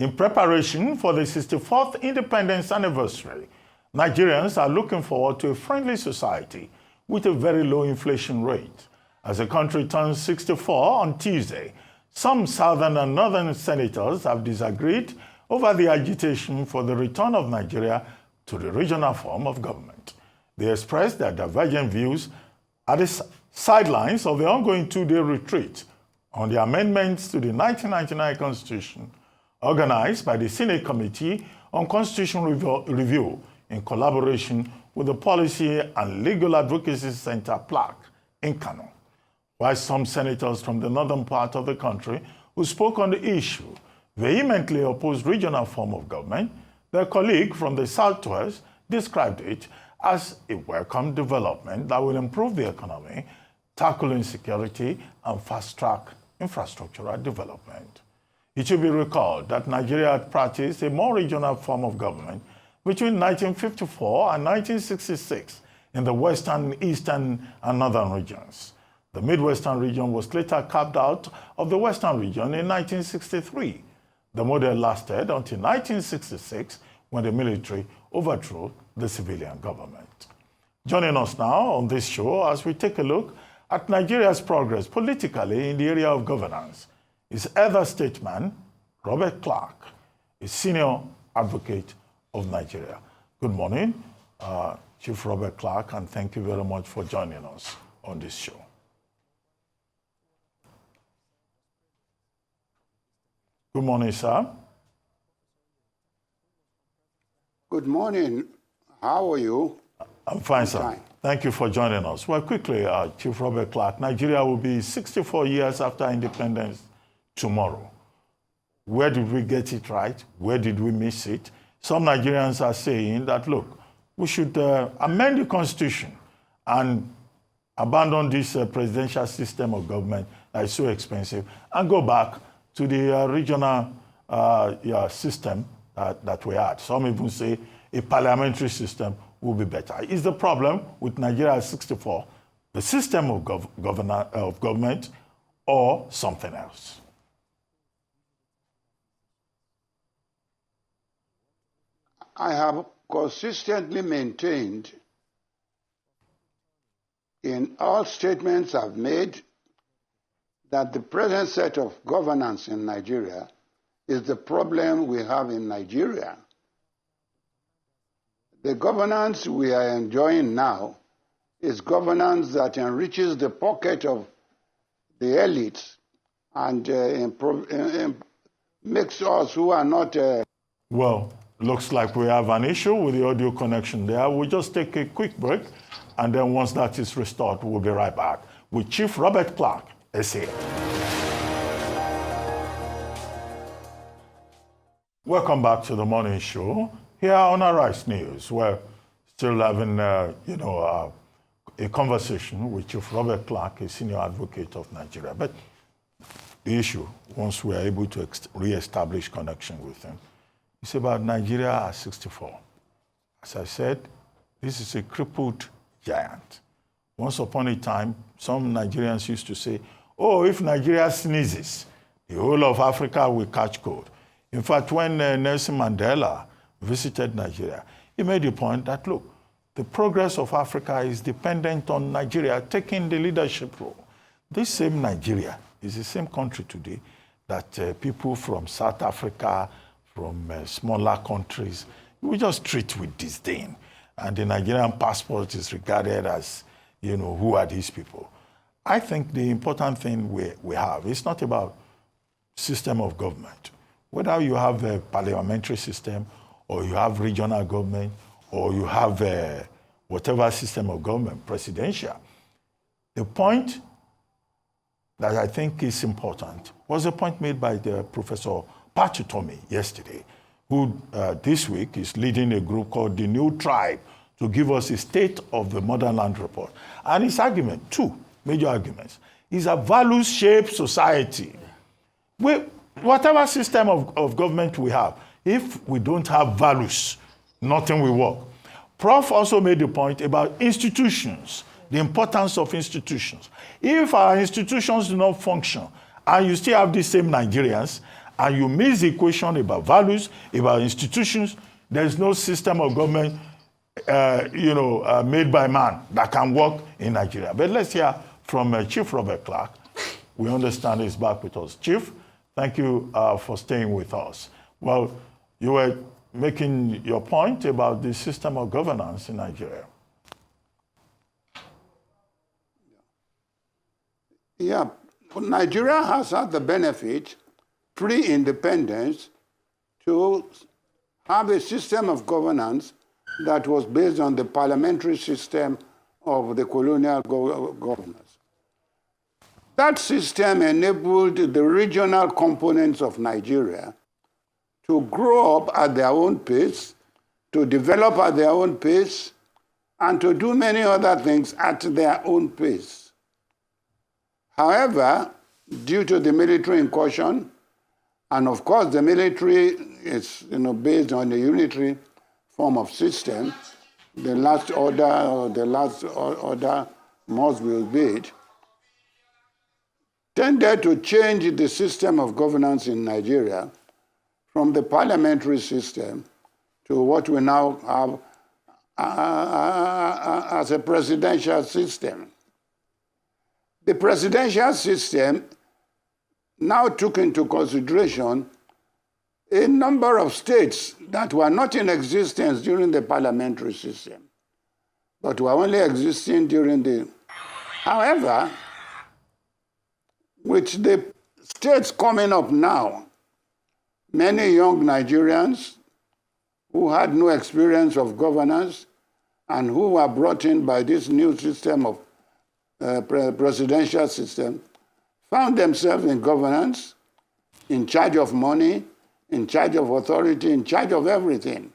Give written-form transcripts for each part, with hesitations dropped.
In preparation for the 64th independence anniversary, Nigerians are looking forward to a friendly society with a very low inflation rate. As the country turns 64 on Tuesday, some southern and northern senators have disagreed over the agitation for the return of Nigeria to the regional form of government. They expressed their divergent views at the sidelines of the ongoing two-day retreat on the amendments to the 1999 Constitution, organized by the Senate Committee on Constitutional Review in collaboration with the Policy and Legal Advocacy Center, Clarke, in Kano. While some senators from the northern part of the country who spoke on the issue vehemently opposed regional form of government, their colleague from the southwest described it as a welcome development that will improve the economy, tackle insecurity, and fast-track infrastructural development. It should be recalled that Nigeria had practiced a more regional form of government between 1954 and 1966 in the western, eastern, and northern regions. The Midwestern region was later carved out of the Western region in 1963. The model lasted until 1966 when the military overthrew the civilian government. Joining us now on this show as we take a look at Nigeria's progress politically in the area of governance is elder statesman Robert Clarke, a senior advocate of Nigeria. Good morning, Chief Robert Clarke, and thank you very much for joining us on this show. Good morning, sir. Good morning. How are you? I'm fine, sir. Thank you for joining us. Well, quickly, Chief Robert Clarke, Nigeria will be 64 years after independence tomorrow. Where did we get it right? Where did we miss it? Some Nigerians are saying that, look, we should amend the Constitution and abandon this presidential system of government that is so expensive and go back to the regional system that we had. Some even say a parliamentary system will be better. Is the problem with Nigeria at 64 the system of government or something else? I have consistently maintained in all statements I've made that the present set of governance in Nigeria is the problem we have in Nigeria. The governance we are enjoying now is governance that enriches the pocket of the elites and makes us who are not... Well, looks like we have an issue with the audio connection there. We'll just take a quick break, and then once that is restored, we'll be right back with Chief Robert Clarke, SA. Welcome back to the morning show here on Arise News. We're still having, a conversation with Chief Robert Clarke, a senior advocate of Nigeria. But the issue, once we are able to re-establish connection with him, is about Nigeria at 64. As I said, this is a crippled giant. Once upon a time, some Nigerians used to say, oh, if Nigeria sneezes, the whole of Africa will catch cold. In fact, when Nelson Mandela visited Nigeria, he made the point that, look, the progress of Africa is dependent on Nigeria taking the leadership role. This same Nigeria is the same country today that people from South Africa, from smaller countries, we just treat with disdain. And the Nigerian passport is regarded as, who are these people? I think the important thing we have is not about system of government. Whether you have a parliamentary system, or you have regional government, or you have whatever system of government, presidential. The point that I think is important was a point made by the Professor Dichotomy yesterday, who this week is leading a group called the New Tribe to give us a State of the Motherland report. And his argument, two major arguments, is a values-shaped society. Whatever system of government we have, if we don't have values, nothing will work. Prof also made the point about institutions, the importance of institutions. If our institutions do not function, and you still have the same Nigerians, and you miss the equation about values, about institutions, there's no system of government made by man that can work in Nigeria. But let's hear from Chief Robert Clarke. We understand he's back with us. Chief, thank you for staying with us. Well, you were making your point about the system of governance in Nigeria. Yeah, Nigeria has had the benefit, pre-independence, to have a system of governance that was based on the parliamentary system of the colonial governors. That system enabled the regional components of Nigeria to grow up at their own pace, to develop at their own pace, and to do many other things at their own pace. However, due to the military incursion, and of course the military is based on a unitary form of system, the last order must be obeyed, tended to change the system of governance in Nigeria from the parliamentary system to what we now have as a presidential system. The presidential system now took into consideration a number of states that were not in existence during the parliamentary system, but were only existing during the... However, with the states coming up now, many young Nigerians who had no experience of governance and who were brought in by this new system of presidential system found themselves in governance, in charge of money, in charge of authority, in charge of everything.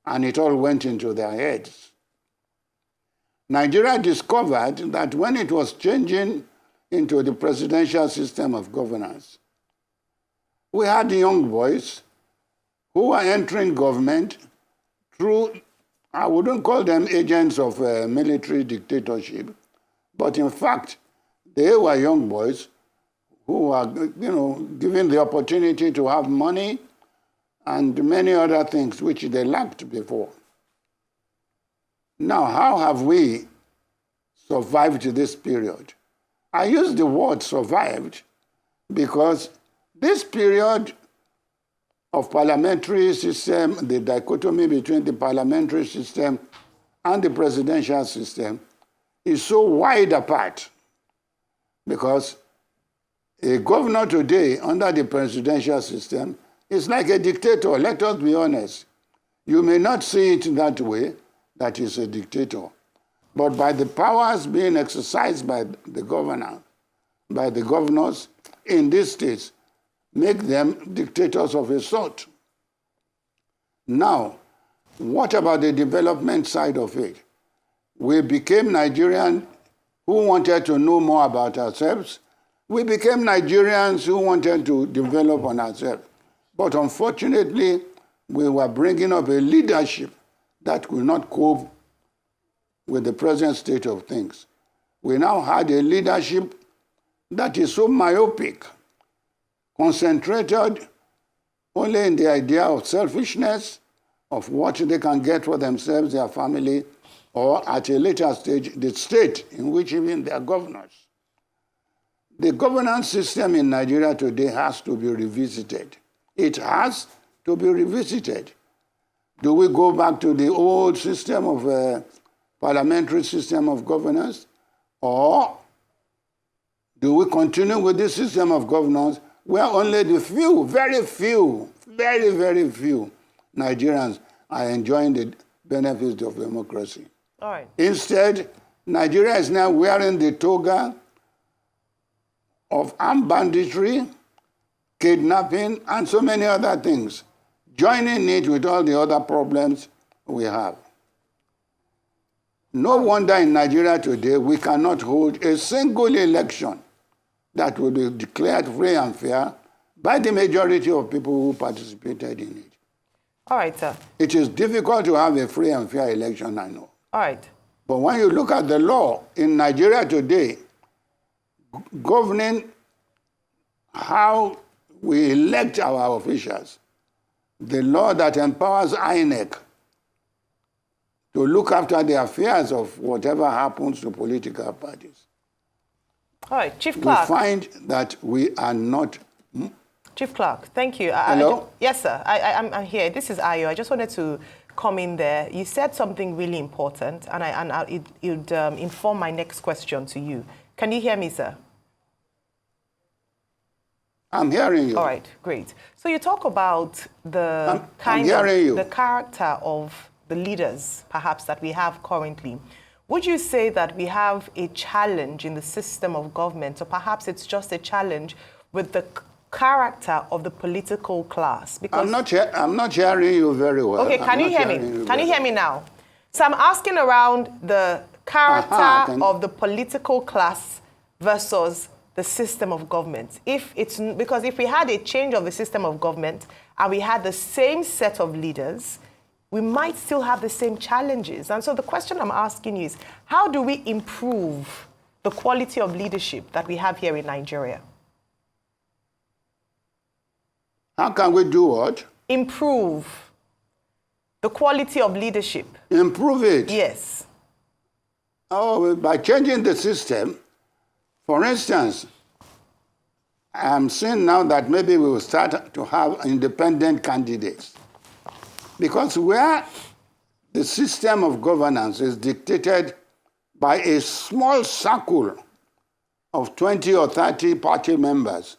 And it all went into their heads. Nigeria discovered that when it was changing into the presidential system of governance, we had young boys who were entering government through, I wouldn't call them agents of military dictatorship, but in fact, they were young boys who were, given the opportunity to have money and many other things which they lacked before. Now, how have we survived this period? I use the word survived because this period of parliamentary system, the dichotomy between the parliamentary system and the presidential system, is so wide apart because a governor today under the presidential system is like a dictator. Let us be honest. You may not see it that way, that he's a dictator. But by the powers being exercised by the governor, by the governors in these states, make them dictators of a sort. Now, what about the development side of it? We became Nigerians who wanted to know more about ourselves. We became Nigerians who wanted to develop on ourselves. But unfortunately, we were bringing up a leadership that could not cope with the present state of things. We now had a leadership that is so myopic, concentrated only in the idea of selfishness, of what they can get for themselves, their family, or at a later stage, the state in which even they are governors. The governance system in Nigeria today has to be revisited. It has to be revisited. Do we go back to the old system of parliamentary system of governance, or do we continue with this system of governance where only the few, very few, very, very few Nigerians are enjoying the benefits of democracy? All right. Instead, Nigeria is now wearing the toga of armed banditry, kidnapping, and so many other things, joining it with all the other problems we have. No wonder in Nigeria today we cannot hold a single election that will be declared free and fair by the majority of people who participated in it. All right, sir. It is difficult to have a free and fair election, I know. All right. But when you look at the law in Nigeria today, governing how we elect our officials, the law that empowers INEC to look after the affairs of whatever happens to political parties. All right, Chief Clarke. We find that we are not... Chief Clarke, thank you. Hello? Yes, sir. I'm here. This is Ayo. I just wanted to come in there. You said something really important, and it would inform my next question to you. Can you hear me, sir? I'm hearing you. All right, great. So you talk about the the character of the leaders, perhaps, that we have currently. Would you say that we have a challenge in the system of government, or perhaps it's just a challenge with the character of the political class? Because I'm not hearing you very well. Okay, can you hear me? Can you hear me now? So I'm asking around the character of the political class versus the system of government. Because if we had a change of the system of government and we had the same set of leaders, we might still have the same challenges. And so the question I'm asking you is, how do we improve the quality of leadership that we have here in Nigeria? How can we do what? Improve the quality of leadership. Improve it? Yes. Oh, by changing the system. For instance, I'm seeing now that maybe we will start to have independent candidates. Because where the system of governance is dictated by a small circle of 20 or 30 party members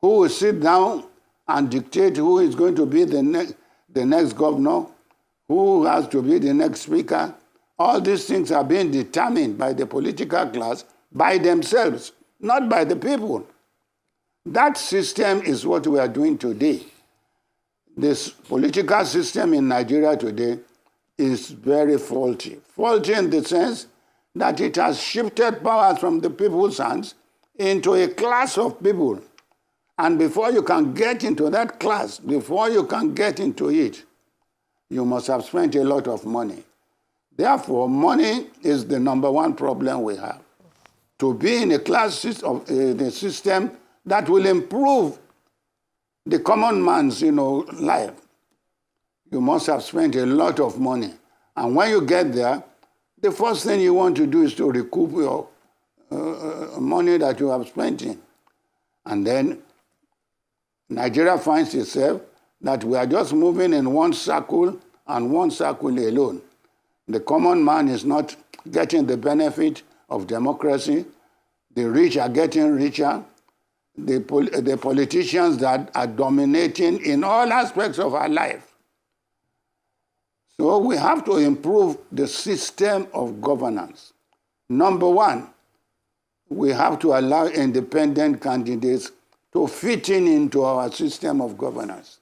who will sit down and dictate who is going to be the next governor, who has to be the next speaker. All these things are being determined by the political class by themselves, not by the people. That system is what we are doing today. This political system in Nigeria today is very faulty. Faulty in the sense that it has shifted power from the people's hands into a class of people. And before you can get into that class, before you can get into it, you must have spent a lot of money. Therefore, money is the number one problem we have. To be in a class of the system that will improve the common man's, life, you must have spent a lot of money. And when you get there, the first thing you want to do is to recoup your money that you have spent in. And then Nigeria finds itself that we are just moving in one circle and one circle alone. The common man is not getting the benefit of democracy. The rich are getting richer. The politicians that are dominating in all aspects of our life. So we have to improve the system of governance. Number one, we have to allow independent candidates to fit into our system of governance.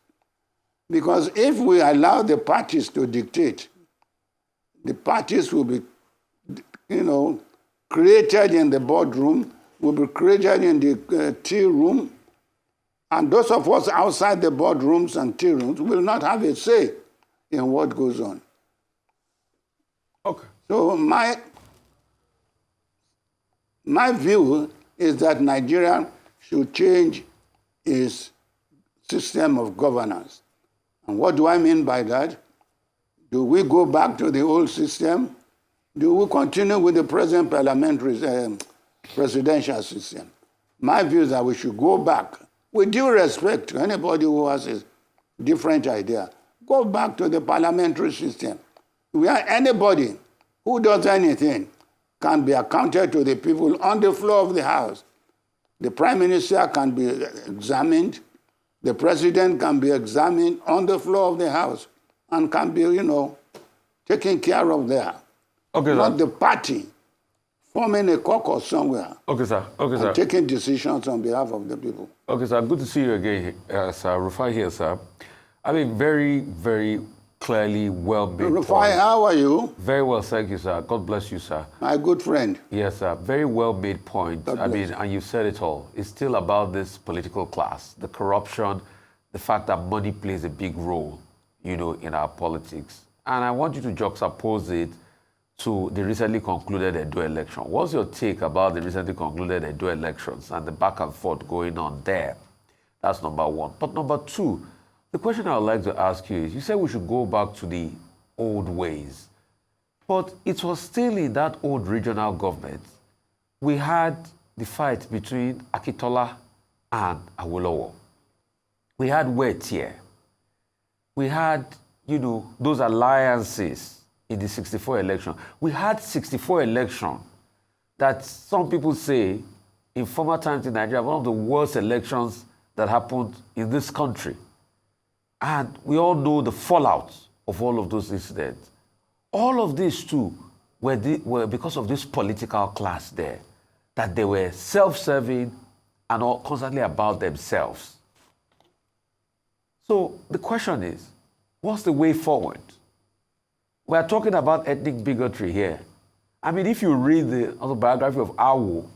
Because if we allow the parties to dictate, the parties will be, created in the boardroom, will be created in the tea room, and those of us outside the boardrooms and tea rooms will not have a say in what goes on. Okay. So my view is that Nigeria should change its system of governance. And what do I mean by that? Do we go back to the old system? Do we continue with the present parliamentary presidential system? My view is that we should go back, with due respect to anybody who has a different idea, go back to the parliamentary system, where anybody who does anything can be accounted to the people on the floor of the House. The Prime Minister can be examined, the President can be examined on the floor of the House, and can be, taken care of there. Okay, not the party forming a caucus somewhere. Okay, sir. Okay, sir. And taking decisions on behalf of the people. Okay, sir. Good to see you again, sir. Rufai here, sir. I mean, very, very clearly well-made Rufai, point. how are you? Very well, thank you, sir. God bless you, sir. My good friend. Yes, sir. Very well-made point. God I bless. mean, and you said it all. It's still about this political class, the corruption, the fact that money plays a big role, in our politics. And I want you to juxtapose it to the recently concluded Edo election. What's your take about the recently concluded Edo elections and the back and forth going on there? That's number one. But number two, the question I would like to ask you is, you said we should go back to the old ways. But it was still in that old regional government, we had the fight between Akintola and Awolowo. We had Wetie. We had, those alliances in the 64 election. We had 64 election that some people say in former times in Nigeria, one of the worst elections that happened in this country. And we all know the fallout of all of those incidents. All of these too were because of this political class there, that they were self-serving and all constantly about themselves. So the question is, what's the way forward? We are talking about ethnic bigotry here. I mean, if you read the autobiography of Awo,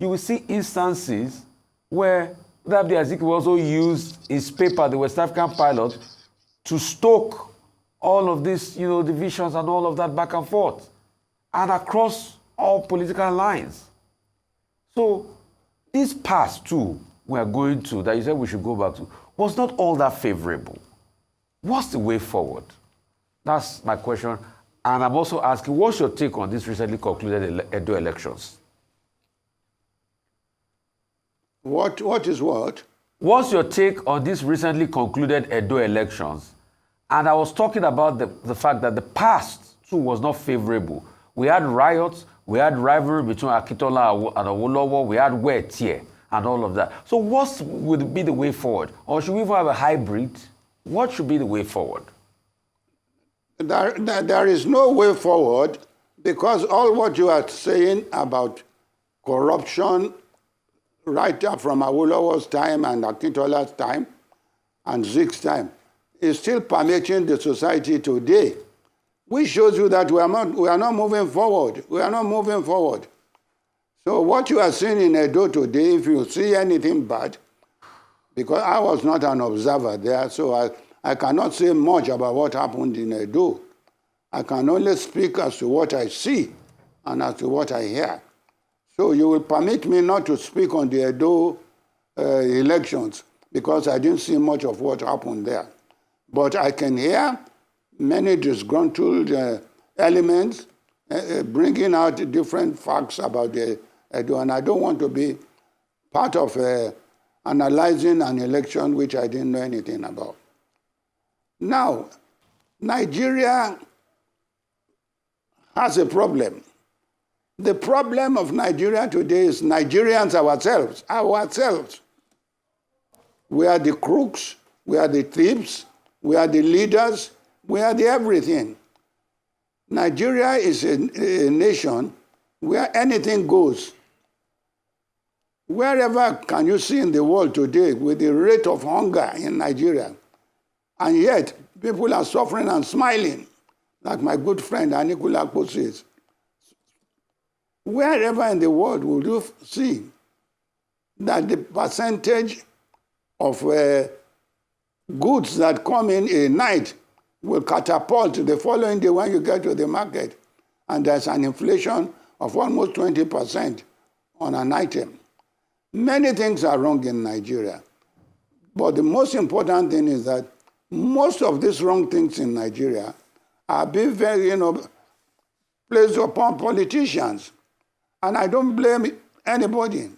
you will see instances where Nnamdi Azikiwe also used his paper, the West African Pilot, to stoke all of these, divisions and all of that back and forth, and across all political lines. So this past too, we are going to, that you said we should go back to, was not all that favorable. What's the way forward? That's my question. And I'm also asking, what's your take on this recently concluded Edo elections? What is what? What's your take on this recently concluded Edo elections? And I was talking about the fact that the past too was not favorable. We had riots, we had rivalry between Akintola and Awolowo, we had Wetie and all of that. So what would be the way forward? Or should we even have a hybrid? What should be the way forward? There is no way forward, because all what you are saying about corruption right up from Awolowo's time and Akintola's time and Zik's time is still permeating the society today, which shows you that we are not moving forward. We are not moving forward. So what you are seeing in Edo today, if you see anything bad, because I was not an observer there, so I cannot say much about what happened in Edo. I can only speak as to what I see and as to what I hear. So you will permit me not to speak on the Edo elections, because I didn't see much of what happened there. But I can hear many disgruntled elements bringing out different facts about the Edo, and I don't want to be part of analyzing an election which I didn't know anything about. Now, Nigeria has a problem. The problem of Nigeria today is Nigerians ourselves. We are the crooks, we are the thieves, we are the leaders, we are the everything. Nigeria is a nation where anything goes. Wherever can you see in the world today with the rate of hunger in Nigeria, and yet people are suffering and smiling, like my good friend Anikulapo says. Wherever in the world will you see that the percentage of goods that come in a night will catapult the following day when you get to the market, and there's an inflation of almost 20% on an item. Many things are wrong in Nigeria, but the most important thing is that most of these wrong things in Nigeria are being very, placed upon politicians. And I don't blame anybody,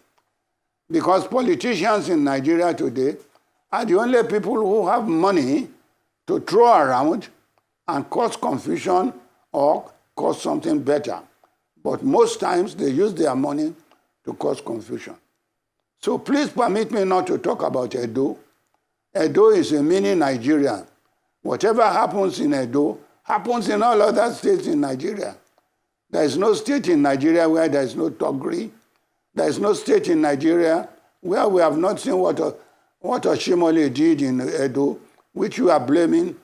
because politicians in Nigeria today are the only people who have money to throw around and cause confusion or cause something better. But most times they use their money to cause confusion. So please permit me not to talk about Edo. Edo is a mini Nigeria. Whatever happens in Edo happens in all other states in Nigeria. There is no state in Nigeria where there is no Togri. There is no state in Nigeria where we have not seen what Oshimole did in Edo, which you are blaming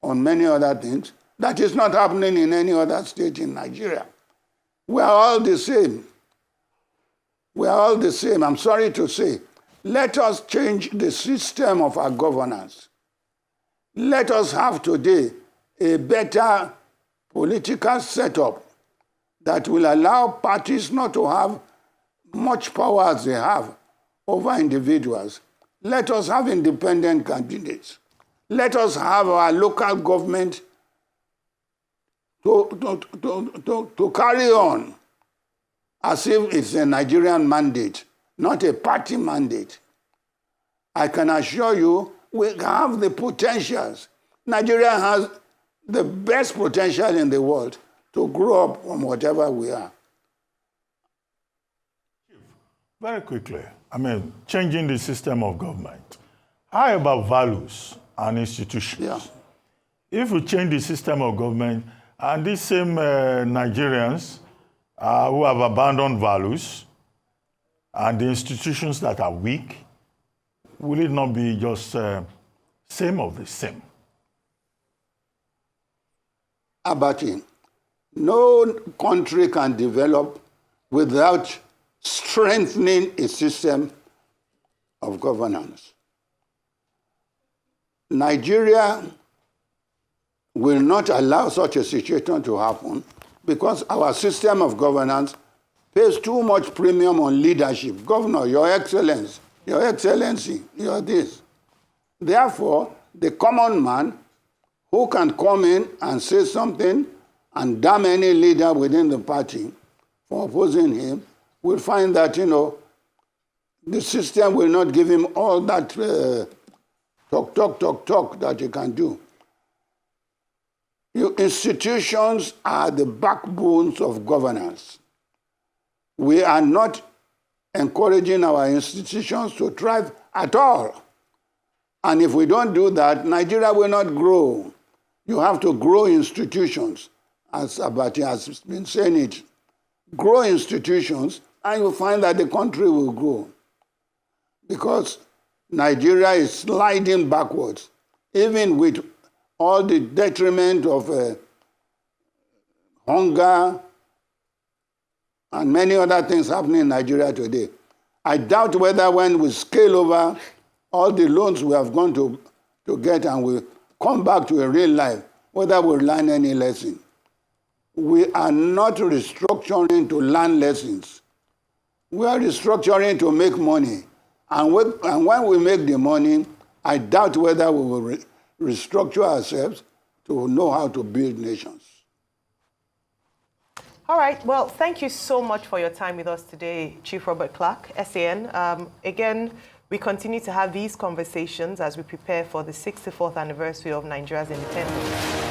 on many other things. That is not happening in any other state in Nigeria. We are all the same. We are all the same. I'm sorry to say. Let us change the system of our governance. Let us have today a better political setup that will allow parties not to have much power as they have over individuals. Let us have independent candidates. Let us have our local government to carry on as if it's a Nigerian mandate, not a party mandate. I can assure you we have the potentials. Nigeria has the best potential in the world to grow up from whatever we are. Very quickly, changing the system of government. How about values and institutions? Yeah. If we change the system of government and these same Nigerians who have abandoned values and the institutions that are weak, will it not be just same of the same? Abati, no country can develop without strengthening a system of governance. Nigeria will not allow such a situation to happen because our system of governance pays too much premium on leadership. Governor, Your Excellency, Your Excellency, you're this. Therefore, the common man who can come in and say something and damn any leader within the party for opposing him will find that, the system will not give him all that talk that he can do. Your institutions are the backbones of governance. We are not encouraging our institutions to thrive at all. And if we don't do that, Nigeria will not grow. You have to grow institutions, as Abati has been saying it. Grow institutions, and you'll find that the country will grow. Because Nigeria is sliding backwards, even with all the detriment of hunger and many other things happening in Nigeria today. I doubt whether when we scale over all the loans we have gone to get and we come back to a real life, whether we'll learn any lesson. We are not restructuring to learn lessons. We are restructuring to make money. And when we make the money, I doubt whether we will restructure ourselves to know how to build nations. All right. Well, thank you so much for your time with us today, Chief Robert Clarke, SAN. Again, we continue to have these conversations as we prepare for the 64th anniversary of Nigeria's independence.